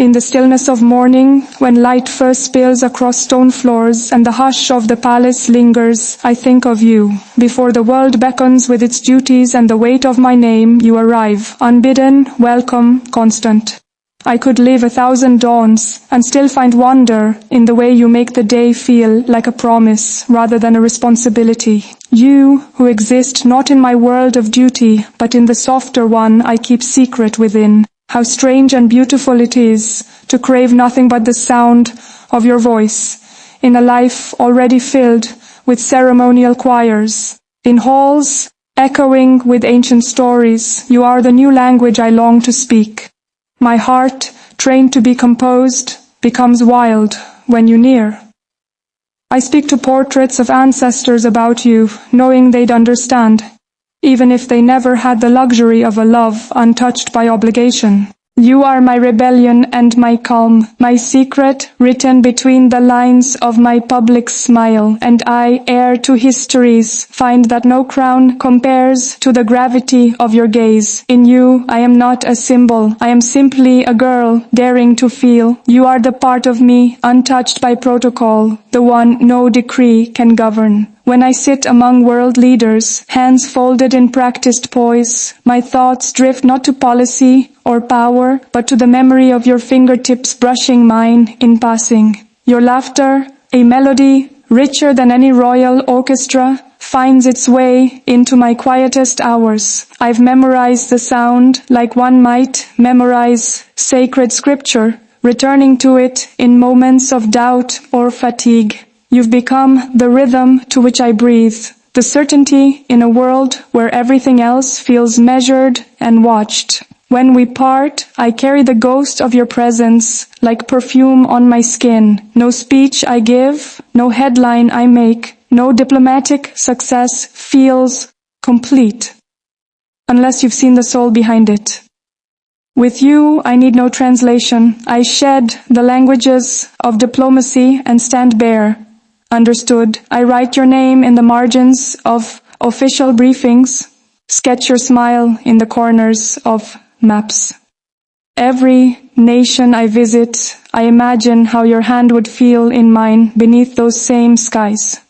In the stillness of morning, when light first spills across stone floors and the hush of the palace lingers, I think of you. Before the world beckons with its duties and the weight of my name, you arrive, unbidden, welcome, constant. I could live 1,000 dawns and still find wonder in the way you make the day feel like a promise rather than a responsibility. You who exist not in my world of duty, but in the softer one I keep secret within. How strange and beautiful it is to crave nothing but the sound of your voice in a life already filled with ceremonial choirs. In halls echoing with ancient stories, you are the new language I long to speak. My heart, trained to be composed, becomes wild when you near. I speak to portraits of ancestors about you, knowing they'd understand, even if they never had the luxury of a love untouched by obligation. You are my rebellion and my calm, my secret written between the lines of my public smile, and I, heir to histories, find that no crown compares to the gravity of your gaze. In you, I am not a symbol, I am simply a girl daring to feel. You are the part of me untouched by protocol, the one no decree can govern. When I sit among world leaders, hands folded in practiced poise, my thoughts drift not to policy or power, but to the memory of your fingertips brushing mine in passing. Your laughter, a melody richer than any royal orchestra, finds its way into my quietest hours. I've memorized the sound like one might memorize sacred scripture, returning to it in moments of doubt or fatigue. You've become the rhythm to which I breathe, the certainty in a world where everything else feels measured and watched. When we part, I carry the ghost of your presence like perfume on my skin. No speech I give, no headline I make, no diplomatic success feels complete, unless you've seen the soul behind it. With you, I need no translation. I shed the languages of diplomacy and stand bare. Understood. I write your name in the margins of official briefings, sketch your smile in the corners of maps. Every nation I visit, I imagine how your hand would feel in mine beneath those same skies.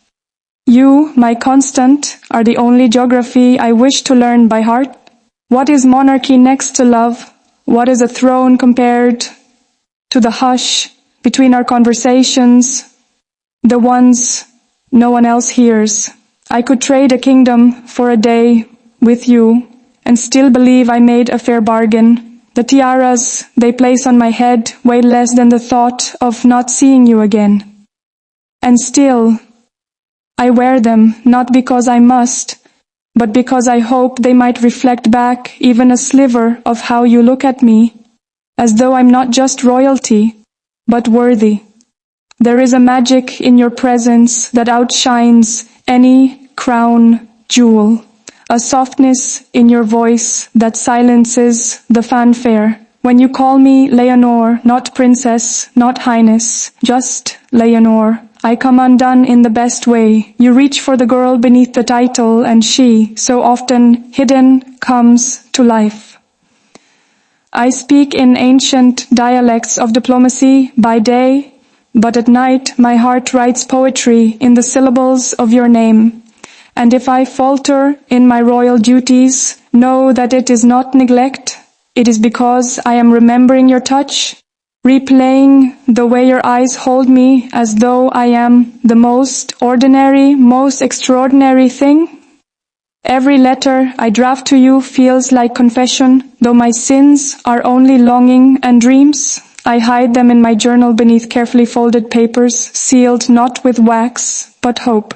You, my constant, are the only geography I wish to learn by heart. What is monarchy next to love? What is a throne compared to the hush between our conversations? The ones no one else hears. I could trade a kingdom for a day with you and still believe I made a fair bargain. The tiaras they place on my head weigh less than the thought of not seeing you again. And still, I wear them not because I must, but because I hope they might reflect back even a sliver of how you look at me, as though I'm not just royalty, but worthy. There is a magic in your presence that outshines any crown jewel, a softness in your voice that silences the fanfare. When you call me Leonor, not princess, not highness, just Leonor, I come undone in the best way. You reach for the girl beneath the title, and she, so often hidden, comes to life. I speak in ancient dialects of diplomacy by day, but at night my heart writes poetry in the syllables of your name. And if I falter in my royal duties, know that it is not neglect. It is because I am remembering your touch, replaying the way your eyes hold me as though I am the most ordinary, most extraordinary thing. Every letter I draft to you feels like confession, though my sins are only longing and dreams. I hide them in my journal beneath carefully folded papers, sealed not with wax, but hope.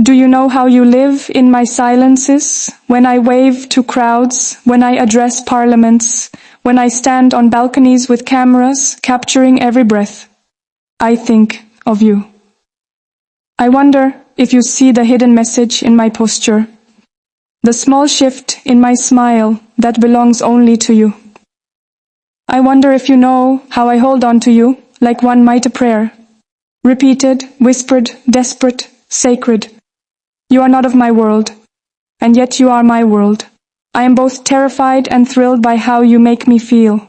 Do you know how you live in my silences? When I wave to crowds, when I address parliaments, when I stand on balconies with cameras, capturing every breath, I think of you. I wonder if you see the hidden message in my posture, the small shift in my smile that belongs only to you. I wonder if you know how I hold on to you, like one might a prayer. Repeated, whispered, desperate, sacred. You are not of my world, and yet you are my world. I am both terrified and thrilled by how you make me feel.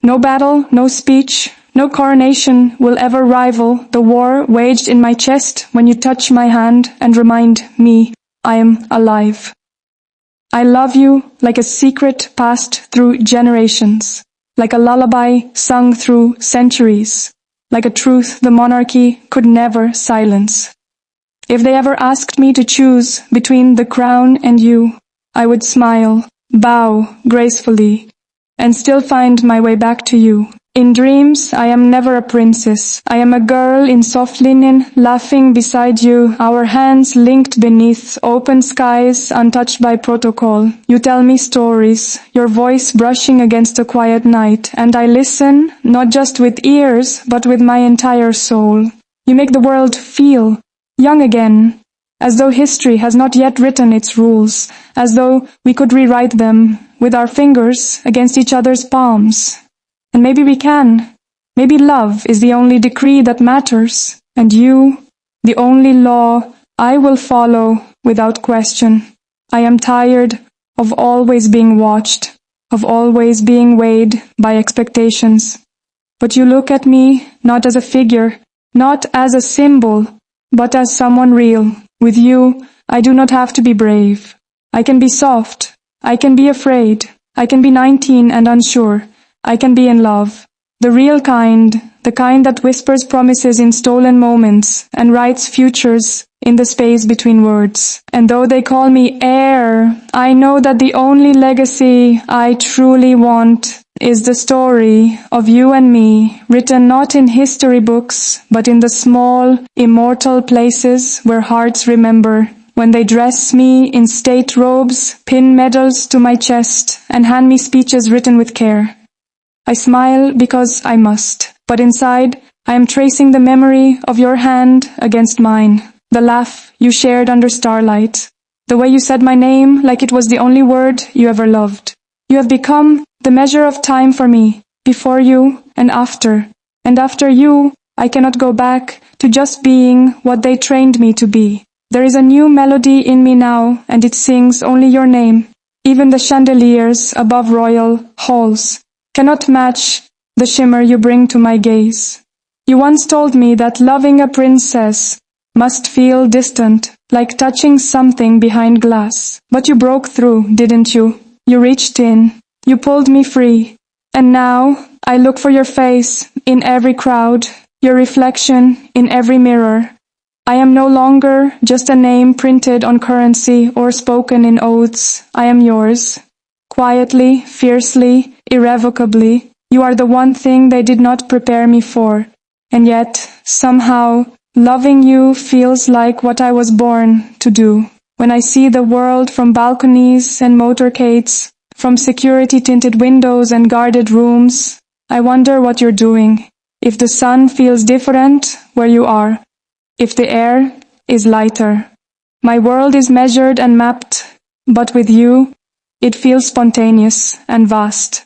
No battle, no speech, no coronation will ever rival the war waged in my chest when you touch my hand and remind me I am alive. I love you like a secret passed through generations, like a lullaby sung through centuries, like a truth the monarchy could never silence. If they ever asked me to choose between the crown and you, I would smile, bow gracefully, and still find my way back to you. In dreams, I am never a princess. I am a girl in soft linen, laughing beside you, our hands linked beneath open skies, untouched by protocol. You tell me stories, your voice brushing against a quiet night, and I listen, not just with ears, but with my entire soul. You make the world feel young again, as though history has not yet written its rules, as though we could rewrite them with our fingers against each other's palms. And maybe we can. Maybe love is the only decree that matters, and you, the only law I will follow without question. I am tired of always being watched, of always being weighed by expectations. But you look at me not as a figure, not as a symbol, but as someone real. With you, I do not have to be brave. I can be soft. I can be afraid. I can be 19 and unsure. I can be in love. The real kind, the kind that whispers promises in stolen moments and writes futures in the space between words. And though they call me heir, I know that the only legacy I truly want is the story of you and me, written not in history books, but in the small, immortal places where hearts remember. When they dress me in state robes, pin medals to my chest, and hand me speeches written with care. I smile because I must, but inside I am tracing the memory of your hand against mine, the laugh you shared under starlight, the way you said my name like it was the only word you ever loved. You have become the measure of time for me, before you and after you, I cannot go back to just being what they trained me to be. There is a new melody in me now, and it sings only your name. Even the chandeliers above royal halls cannot match the shimmer you bring to my gaze. You once told me that loving a princess must feel distant, like touching something behind glass. But you broke through, didn't you? You reached in. You pulled me free. And now I look for your face in every crowd, your reflection in every mirror. I am no longer just a name printed on currency or spoken in oaths. I am yours. Quietly, fiercely, irrevocably, you are the one thing they did not prepare me for. And yet, somehow, loving you feels like what I was born to do. When I see the world from balconies and motorcades, from security-tinted windows and guarded rooms, I wonder what you're doing. If the sun feels different where you are. If the air is lighter. My world is measured and mapped, but with you, it feels spontaneous and vast.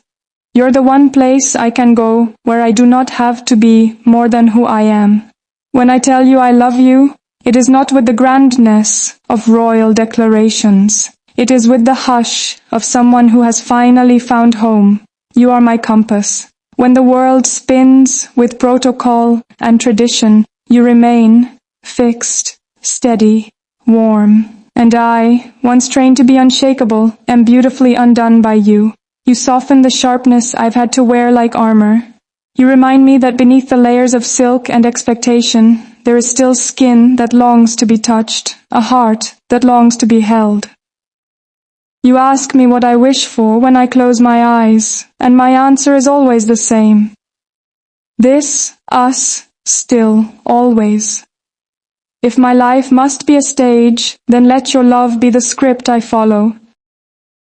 You're the one place I can go where I do not have to be more than who I am. When I tell you I love you, it is not with the grandness of royal declarations. It is with the hush of someone who has finally found home. You are my compass. When the world spins with protocol and tradition, you remain fixed, steady, warm. And I, once trained to be unshakable, am beautifully undone by you. You soften the sharpness I've had to wear like armor. You remind me that beneath the layers of silk and expectation, there is still skin that longs to be touched, a heart that longs to be held. You ask me what I wish for when I close my eyes, and my answer is always the same. This, us, still, always. If my life must be a stage, then let your love be the script I follow.